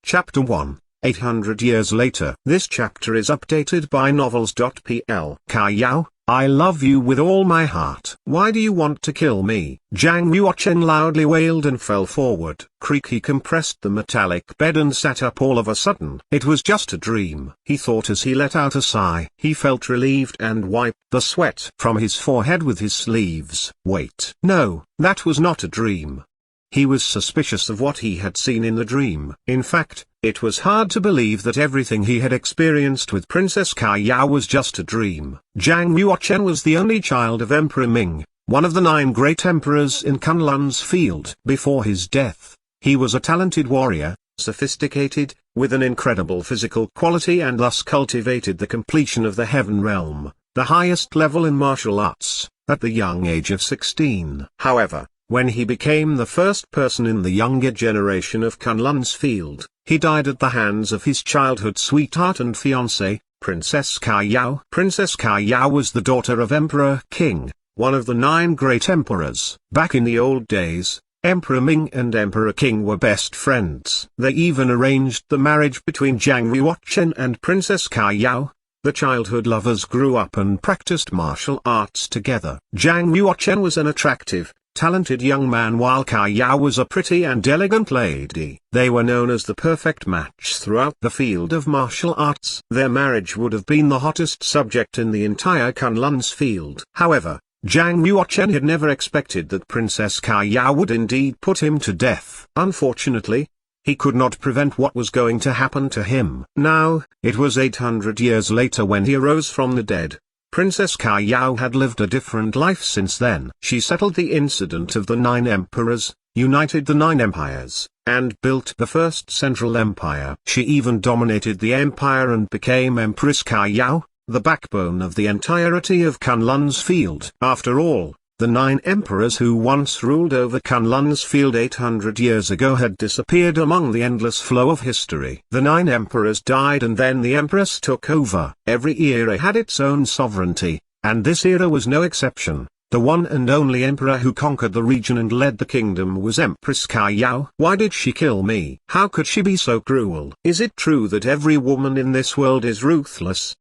Chapter 1, 800 years later. This chapter is updated by novels.pl. Caillou, I love you with all my heart. Why do you want to kill me? Zhang Yuochen loudly wailed and fell forward. Creak. He compressed the metallic bed and sat up all of a sudden. It was just a dream, he thought as he let out a sigh. He felt relieved and wiped the sweat from his forehead with his sleeves. Wait. No, that was not a dream. He was suspicious of what he had seen in the dream. In fact, it was hard to believe that everything he had experienced with Princess Caillou was just a dream. Zhang Yuochen was the only child of Emperor Ming, one of the 9 great emperors in Kunlun's field. Before his death, he was a talented warrior, sophisticated, with an incredible physical quality, and thus cultivated the completion of the Heaven Realm, the highest level in martial arts, at the young age of 16. However, when he became the first person in the younger generation of Kunlun's field, he died at the hands of his childhood sweetheart and fiancée, Princess Caillou. Princess Caillou was the daughter of Emperor Qing, one of the 9 great emperors. Back in the old days, Emperor Ming and Emperor Qing were best friends. They even arranged the marriage between Zhang Yuochen and Princess Caillou. The childhood lovers grew up and practiced martial arts together. Zhang Yuochen was an attractive, talented young man, while Caillou was a pretty and elegant lady. They were known as the perfect match throughout the field of martial arts. Their marriage would have been the hottest subject in the entire Kunlun's field. However, Zhang Yuochen had never expected that Princess Caillou would indeed put him to death. Unfortunately, he could not prevent what was going to happen to him. Now, it was 800 years later when he arose from the dead. Princess Caillou had lived a different life since then. She settled the incident of the 9 emperors, united the 9 empires, and built the first central empire. She even dominated the empire and became Empress Caillou, the backbone of the entirety of Kunlun's field. After all, the 9 emperors who once ruled over Kunlun's field 800 years ago had disappeared among the endless flow of history. The 9 emperors died and then the empress took over. Every era had its own sovereignty, and this era was no exception. The one and only emperor who conquered the region and led the kingdom was Empress Caillou. Why did she kill me? How could she be so cruel? Is it true that every woman in this world is ruthless?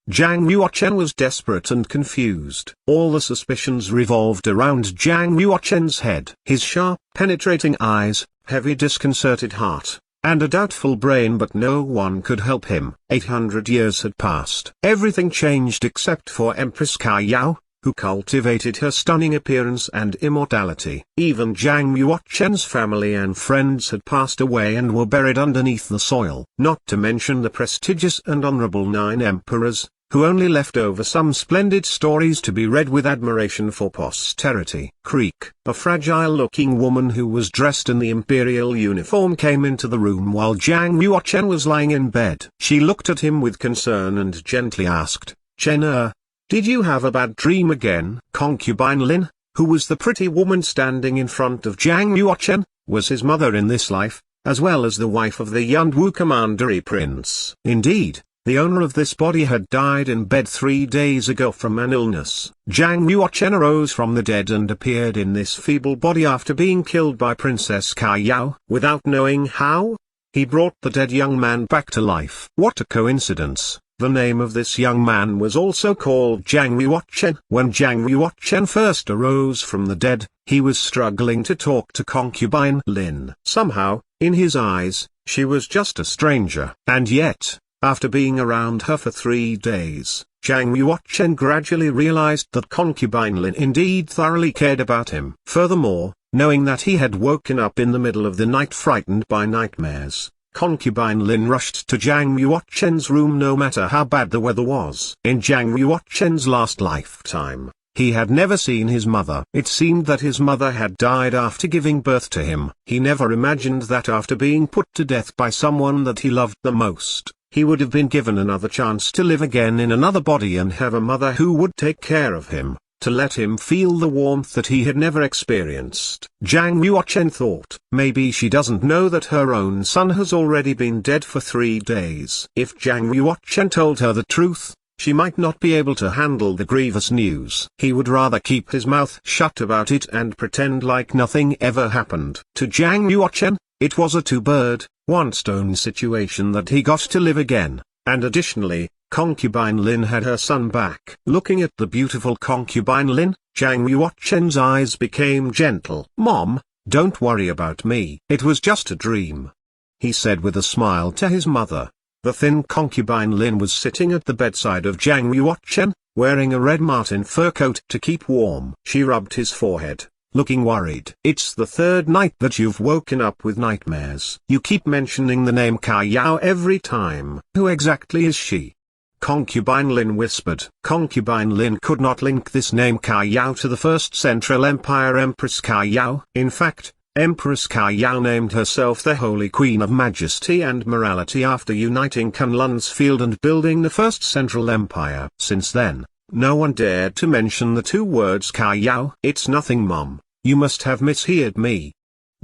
Zhang Yuochen was desperate and confused. All the suspicions revolved around Zhang Yuochen's head. His sharp, penetrating eyes, heavy disconcerted heart, and a doubtful brain, but no one could help him. 800 years had passed. Everything changed except for Empress Caillou, who cultivated her stunning appearance and immortality. Even Zhang Yuochen's family and friends had passed away and were buried underneath the soil. Not to mention the prestigious and honorable 9 emperors, who only left over some splendid stories to be read with admiration for posterity. Creak. A fragile-looking woman who was dressed in the imperial uniform came into the room while Zhang Yuochen was lying in bed. She looked at him with concern and gently asked, "Chen did you have a bad dream again?" Concubine Lin, who was the pretty woman standing in front of Zhang Yuochen, was his mother in this life, as well as the wife of the Yunwu commandery prince. Indeed, the owner of this body had died in bed 3 days ago from an illness. Zhang Yuochen arose from the dead and appeared in this feeble body after being killed by Princess Caillou. Without knowing how, he brought the dead young man back to life. What a coincidence! The name of this young man was also called Zhang Yuochen. When Zhang Yuochen first arose from the dead, he was struggling to talk to concubine Lin. Somehow, in his eyes, she was just a stranger. And yet, after being around her for 3 days, Zhang Yuochen gradually realized that concubine Lin indeed thoroughly cared about him. Furthermore, knowing that he had woken up in the middle of the night frightened by nightmares, concubine Lin rushed to Zhang Yuochen's room no matter how bad the weather was. In Zhang Yuochen's last lifetime, he had never seen his mother. It seemed that his mother had died after giving birth to him. He never imagined that after being put to death by someone that he loved the most, he would have been given another chance to live again in another body and have a mother who would take care of him, to let him feel the warmth that he had never experienced. Zhang Yuochen thought, maybe she doesn't know that her own son has already been dead for 3 days. If Zhang Yuochen told her the truth, she might not be able to handle the grievous news. He would rather keep his mouth shut about it and pretend like nothing ever happened. To Zhang Yuochen, it was a two-bird, one stone situation that he got to live again, and additionally, Concubine Lin had her son back. Looking at the beautiful Concubine Lin, Zhang Yuochen's eyes became gentle. "Mom, don't worry about me. It was just a dream," he said with a smile to his mother. The thin Concubine Lin was sitting at the bedside of Zhang Yuochen, wearing a red marten fur coat to keep warm. She rubbed his forehead, looking worried. "It's the third night that you've woken up with nightmares. You keep mentioning the name Ka Yao every time. Who exactly is she?" Concubine Lin whispered. Concubine Lin could not link this name Ka Yao to the First Central Empire Empress Ka Yao. In fact, Empress Ka Yao named herself the Holy Queen of Majesty and Morality after uniting Kunlun's field and building the First Central Empire. Since then, no one dared to mention the two words Ka Yao. "It's nothing, Mom. You must have misheard me."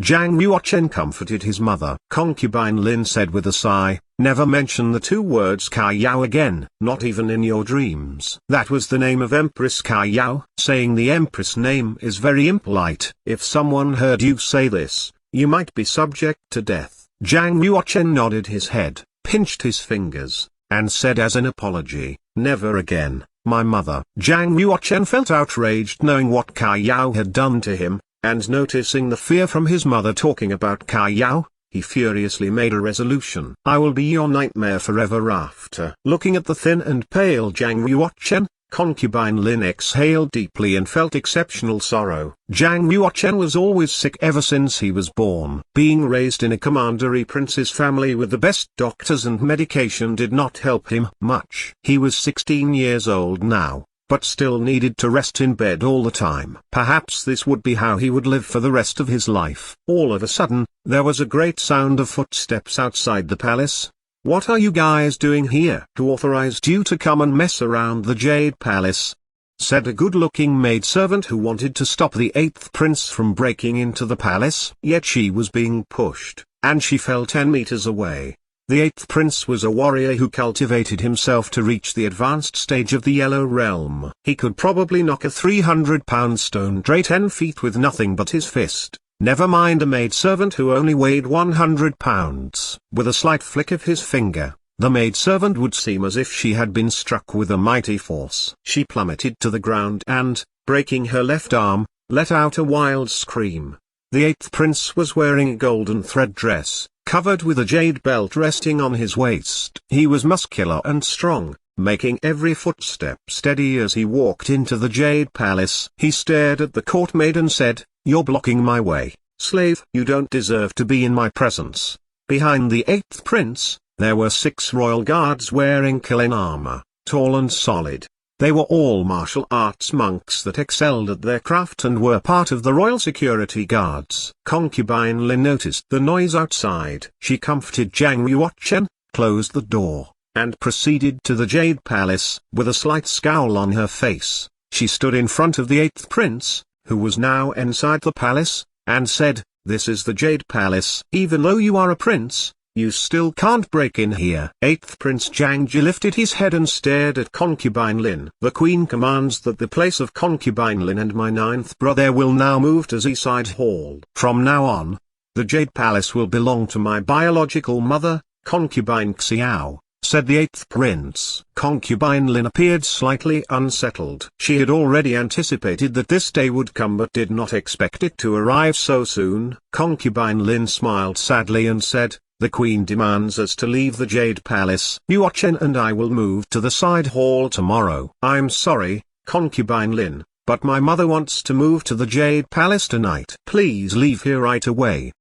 Zhang Yuochen comforted his mother. Concubine Lin said with a sigh, "Never mention the two words Ka Yao again, not even in your dreams." That was the name of Empress Ka Yao. Saying the Empress name is very impolite. If someone heard you say this, you might be subject to death. Zhang Yuochen nodded his head, pinched his fingers, and said as an apology, "Never again, my mother." Zhang Yuochen felt outraged knowing what Ka Yao had done to him, and noticing the fear from his mother talking about Ka Yao, he furiously made a resolution. "I will be your nightmare forever after." Looking at the thin and pale Zhang Yuochen, Concubine Lin exhaled deeply and felt exceptional sorrow. Zhang Yuochen was always sick ever since he was born. Being raised in a commandery prince's family with the best doctors and medication did not help him much. He was 16 years old now, but still needed to rest in bed all the time. Perhaps this would be how he would live for the rest of his life. All of a sudden, there was a great sound of footsteps outside the palace. "What are you guys doing here?" "Who authorized you to come and mess around the Jade Palace?" said a good-looking maidservant who wanted to stop the 8th prince from breaking into the palace. Yet she was being pushed, and she fell 10 meters away. The 8th prince was a warrior who cultivated himself to reach the advanced stage of the Yellow Realm. He could probably knock a 300-pound stone tray 10 feet with nothing but his fist. Never mind a maidservant who only weighed 100 pounds. With a slight flick of his finger, the maidservant would seem as if she had been struck with a mighty force. She plummeted to the ground and, breaking her left arm, let out a wild scream. The 8th prince was wearing a golden thread dress, covered with a jade belt resting on his waist. He was muscular and strong, making every footstep steady as he walked into the Jade Palace. He stared at the court maid and said, "You're blocking my way, slave. You don't deserve to be in my presence." Behind the 8th prince, there were 6 royal guards wearing Kalen armor, tall and solid. They were all martial arts monks that excelled at their craft and were part of the royal security guards. Concubine Lin noticed the noise outside. She comforted Zhang Yuochen, closed the door, and proceeded to the Jade Palace. With a slight scowl on her face, she stood in front of the 8th prince, who was now inside the palace, and said, "This is the Jade Palace. Even though you are a prince, you still can't break in here." 8th Prince Zhang Ji lifted his head and stared at Concubine Lin. "The Queen commands that the place of Concubine Lin and my 9th brother will now move to Seaside Hall. From now on, the Jade Palace will belong to my biological mother, Concubine Xiao," said the 8th prince. Concubine Lin appeared slightly unsettled. She had already anticipated that this day would come but did not expect it to arrive so soon. Concubine Lin smiled sadly and said, "The Queen demands us to leave the Jade Palace. Yuochen and I will move to the side hall tomorrow." "I'm sorry, Concubine Lin, but my mother wants to move to the Jade Palace tonight. Please leave here right away."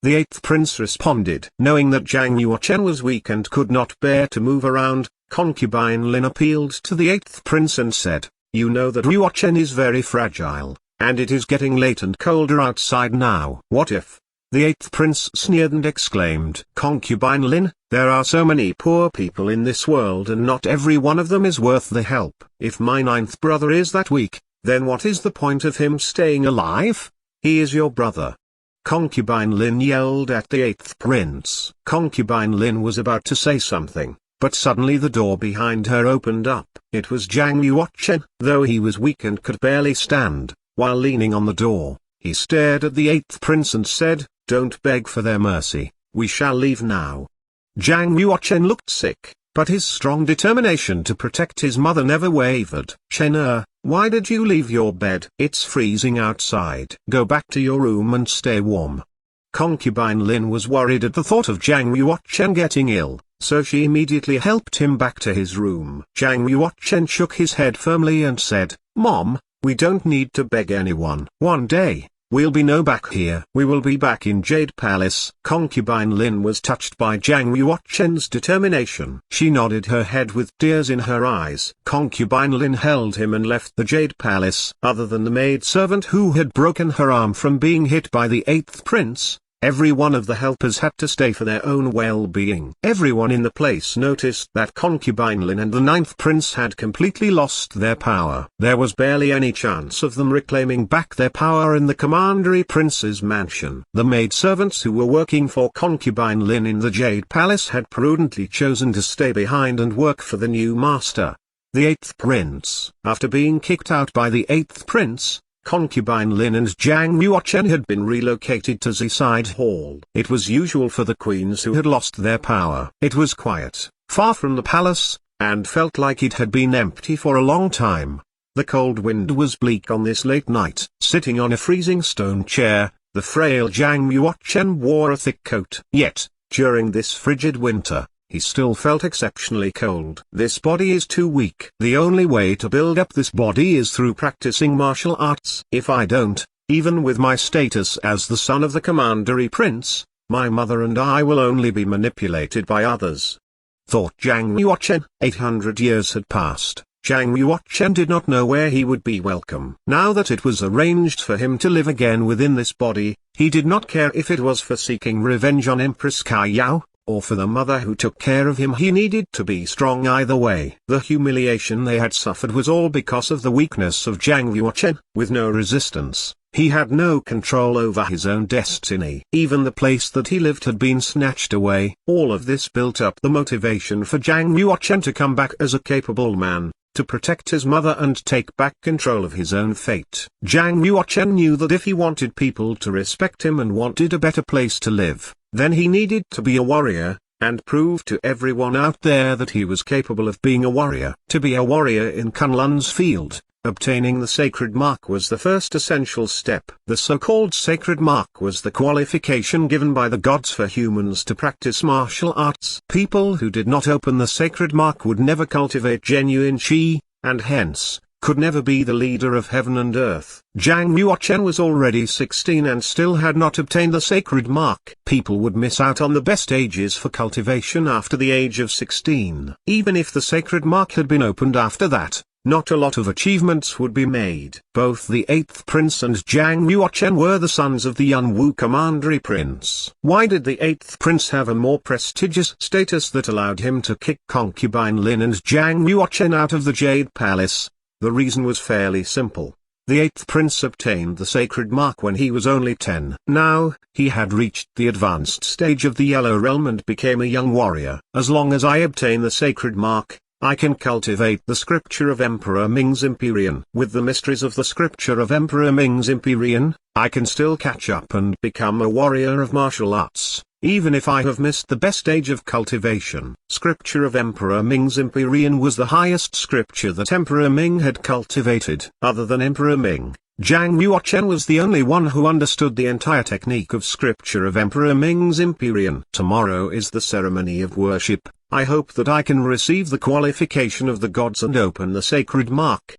The 8th prince responded. Knowing that Zhang Yuochen was weak and could not bear to move around, Concubine Lin appealed to the 8th prince and said, "You know that Yuochen is very fragile, and it is getting late and colder outside now. What if?" The 8th prince sneered and exclaimed, "Concubine Lin, there are so many poor people in this world and not every one of them is worth the help. If my 9th brother is that weak, then what is the point of him staying alive? He is your brother." Concubine Lin yelled at the 8th prince. Concubine Lin was about to say something, but suddenly the door behind her opened up. It was Zhang Yuochen. Though he was weak and could barely stand, while leaning on the door, he stared at the 8th prince and said, "Don't beg for their mercy. we shall leave now. Zhang Yuochen looked sick, but his strong determination to protect his mother never wavered. "Chen why did you leave your bed? It's freezing outside. Go back to your room and stay warm." Concubine Lin was worried at the thought of Zhang Yuochen getting ill, so she immediately helped him back to his room. Zhang Yuochen shook his head firmly and said, "Mom, we don't need to beg anyone. One day, we'll be back here. We will be back in Jade Palace." Concubine Lin was touched by Zhang Yuochen's determination. She nodded her head with tears in her eyes. Concubine Lin held him and left the Jade Palace. Other than the maidservant who had broken her arm from being hit by the 8th prince, every one of the helpers had to stay for their own well-being. Everyone in the place noticed that Concubine Lin and the 9th prince had completely lost their power. There was barely any chance of them reclaiming back their power in the Commandery Prince's mansion. The maidservants who were working for Concubine Lin in the Jade Palace had prudently chosen to stay behind and work for the new master, the 8th prince. After being kicked out by the 8th prince, Concubine Lin and Zhang Yuochen had been relocated to Ziside Hall. It was usual for the queens who had lost their power. It was quiet, far from the palace, and felt like it had been empty for a long time. The cold wind was bleak on this late night. Sitting on a freezing stone chair, the frail Zhang Yuochen wore a thick coat. Yet, during this frigid winter, he still felt exceptionally cold. "This body is too weak. The only way to build up this body is through practicing martial arts. If I don't, even with my status as the son of the Commandery Prince, my mother and I will only be manipulated by others," thought Zhang Yuochen. 800 years had passed. Zhang Yuochen did not know where he would be welcome. Now that it was arranged for him to live again within this body, he did not care if it was for seeking revenge on Empress Kaiyao, or for the mother who took care of him. He needed to be strong either way. The humiliation they had suffered was all because of the weakness of Zhang Yuochen. With no resistance, he had no control over his own destiny. Even the place that he lived had been snatched away. All of this built up the motivation for Zhang Yuochen to come back as a capable man, to protect his mother and take back control of his own fate. Zhang Yuochen knew that if he wanted people to respect him and wanted a better place to live, then he needed to be a warrior, and prove to everyone out there that he was capable of being a warrior. To be a warrior in Kunlun's field, obtaining the sacred mark was the first essential step. The so-called sacred mark was the qualification given by the gods for humans to practice martial arts. People who did not open the sacred mark would never cultivate genuine qi, and hence, could never be the leader of heaven and earth. Zhang Yuochen was already 16 and still had not obtained the sacred mark. People would miss out on the best ages for cultivation after the age of 16. Even if the sacred mark had been opened after that, not a lot of achievements would be made. Both the 8th prince and Zhang Yuochen were the sons of the Yunwu Commandery Prince. Why did the 8th prince have a more prestigious status that allowed him to kick Concubine Lin and Zhang Yuochen out of the Jade Palace? The reason was fairly simple. The 8th prince obtained the sacred mark when he was only 10. Now, he had reached the advanced stage of the Yellow Realm and became a young warrior. "As long as I obtain the sacred mark, I can cultivate the scripture of Emperor Ming's Empyrean. With the mysteries of the scripture of Emperor Ming's Empyrean, I can still catch up and become a warrior of martial arts, even if I have missed the best age of cultivation." Scripture of Emperor Ming's Empyrean was the highest scripture that Emperor Ming had cultivated. Other than Emperor Ming, Zhang Yuochen was the only one who understood the entire technique of scripture of Emperor Ming's Empyrean. "Tomorrow is the ceremony of worship. I hope that I can receive the qualification of the gods and open the sacred mark."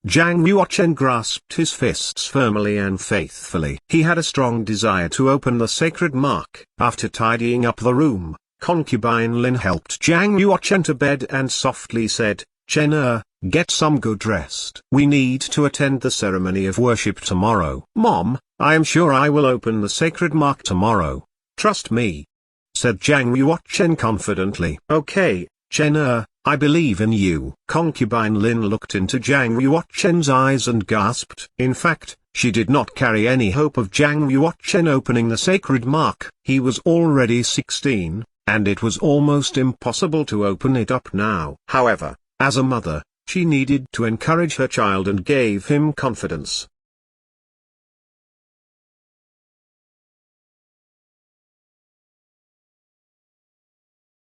Zhang Yuochen grasped his fists firmly and faithfully. He had a strong desire to open the sacred mark. After tidying up the room, Concubine Lin helped Zhang Yuochen to bed and softly said, "Chen get some good rest. We need to attend the ceremony of worship tomorrow." "Mom, I am sure I will open the sacred mark tomorrow. Trust me," said Zhang Yuochen confidently. "Okay, Chen I believe in you." Concubine Lin looked into Zhang Yuochen's eyes and gasped. In fact, she did not carry any hope of Zhang Yuochen opening the sacred mark. He was already 16, and it was almost impossible to open it up now. However, as a mother, she needed to encourage her child and gave him confidence.